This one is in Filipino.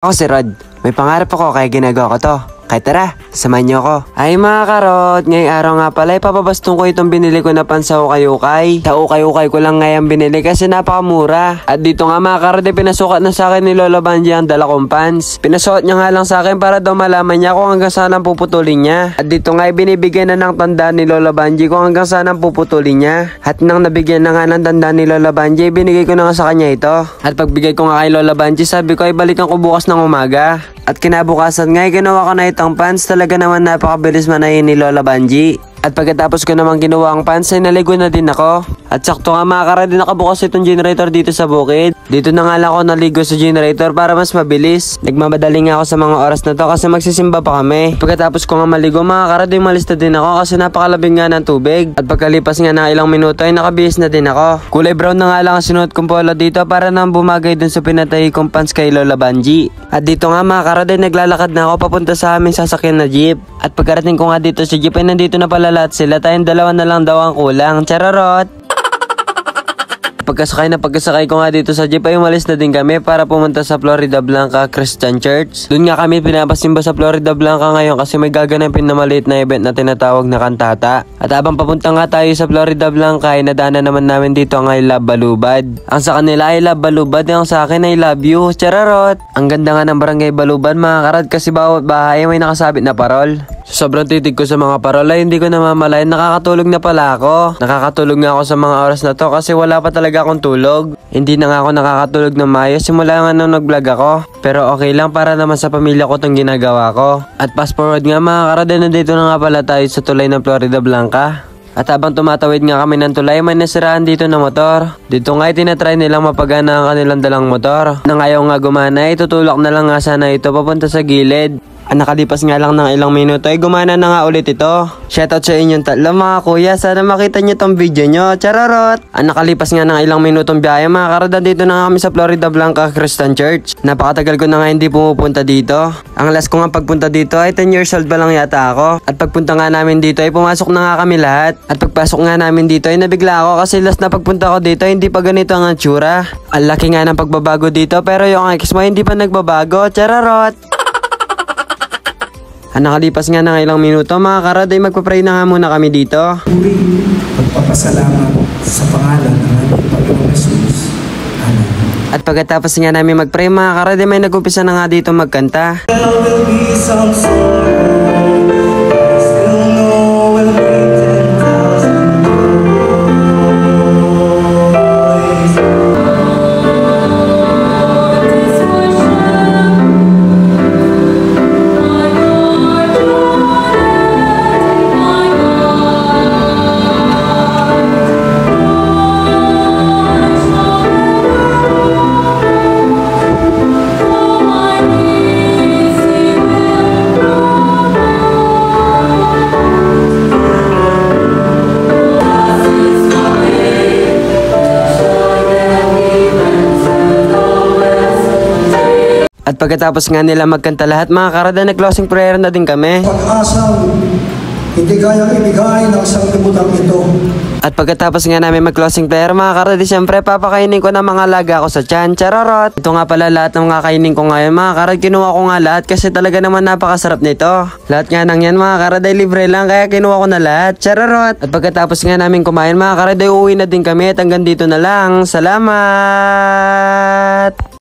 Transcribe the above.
Ako si Rod. May pangarap ako kaya ginagawa ko to. Kaya tara, samahan niyo ako. Ay mga karot, ngayong araw nga pala ipapabastong ko itong binili ko na pansa ukay-ukay. Sa ukay-ukay ko lang ngayon binili kasi napakamura. At dito nga mga karot, pinasukat na sa akin ni Lola Banji ang dala kong pants. Pinasuot niya nga lang sa akin para daw malaman niya kung hanggang saan ang puputulin niya. At dito nga binibigyan na ng tanda ni Lola Banji kung hanggang saan ang puputulin niya. At nang nabigyan na nga ng tanda ni Lola Banji, binigay ko na nga sa kanya ito. At pagbigay ko nga kay Lola Banji, sabi ko ay balikan ko bukas ng umaga. At kinabukasan nga ginawa ko na itong pants. Talaga naman napakabilis manahin ni Lola Banji. At pagkatapos ko naman ginawa ang pants ay naligo na din ako. At sakto nga mga karad, nakabukas itong generator dito sa bukid. Dito na nga lang ako naligo sa generator para mas mabilis. Nagmamadali nga ako sa mga oras na to kasi magsisimba pa kami. Pagkatapos ko nga maligo mga karad, umalis na din ako kasi napakalabing nga ng tubig. At pagkalipas nga ng ilang minuto ay nakabihis na din ako. Kulay brown na nga lang ang sinuot kong polo dito para nang bumagay dun sa pinatay kong pants kay Lola Banji. At dito nga mga karad ay naglalakad na ako papunta sa aming sasakyan na jeep. At pagkarating ko nga dito sa jeep ay nandito na pala lahat sila. Tayong dalawa na lang daw ang kulang. Chararot! Pagkasakay ko nga dito sa jeep ay umalis na din kami para pumunta sa Florida Blanca Christian Church. Doon nga kami pinapasimba sa Florida Blanca ngayon kasi may gaganapin na maliit na event na tinatawag na kantata. At habang papunta nga tayo sa Florida Blanca ay nadaanan naman namin dito ang I Love Balubad. Ang sa kanila I Love Balubad, ang sa akin I Love You. Chararot! Ang ganda nga ng barangay Balubad mga karad kasi bawat bahay may nakasabit na parol. Sobrang titig ko sa mga parol ay hindi ko namamalayan nakakatulog na pala ako. Nakakatulog nga ako sa mga oras na to kasi wala pa talaga akong tulog. Hindi na nga ako nakakatulog ng maayos simula nga nung nag-vlog ako. Pero okay lang para naman sa pamilya ko itong ginagawa ko. At fast forward nga mga karad, nandito na nga pala tayo sa tulay ng Florida Blanca. At habang tumatawid nga kami ng tulay, may nasiraan dito na motor. Dito nga tinatry nilang mapagana ang kanilang dalang motor. Nang ayaw nga gumana, itutulak na lang nga sana ito papunta sa gilid. Nakalipas nga lang ng ilang minuto ay gumana na nga ulit ito. Shoutout sa inyong tatlo mga kuya, sana makita nyo tong video nyo. Chararot! Nakalipas nga ng ilang minutong biyahe mga karada, dito na nga kami sa Florida Blanca Christian Church. Napakatagal ko na nga hindi pumupunta dito. Ang last ko nga pagpunta dito ay 10 years old pa lang yata ako. At pagpunta nga namin dito ay pumasok na nga kami lahat. At pagpasok nga namin dito ay nabigla ako kasi last na pagpunta ko dito hindi pa ganito ang tsura. Ang laki nga ng pagbabago dito pero yung ex mo hindi pa nagbabago. Chararot! Nakalipas nga ng ilang minuto mga karad ay magpa-pray na nga muna kami dito. Puri, pagpapasalamat sa pangalan ng aming Panginoong Jesus. Amen. At pagkatapos nga namin mag-pray mga karad ay may nag-umpisa na nga dito magkanta. There will be some sorrow, I still know we'll bring 10,000 joys. At pagkatapos nga nila magkanta lahat mga karada, nag-closing prayer na din kami. Pag-asang hindi kayang ibigay ng sanglibutan ito. At pagkatapos nga namin mag-closing prayer mga karada, siyempre papakainin ko ng mga laga ko sa tiyan. Chararot! Ito nga pala lahat ng mga kainin ko ngayon mga karada, kinuha ko nga lahat kasi talaga naman napakasarap nito. Lahat nga nang yan mga karada, libre lang kaya kinuha ko na lahat. Chararot! At pagkatapos nga namin kumain mga karada, uuwi na din kami at hanggang dito na lang. Salamat!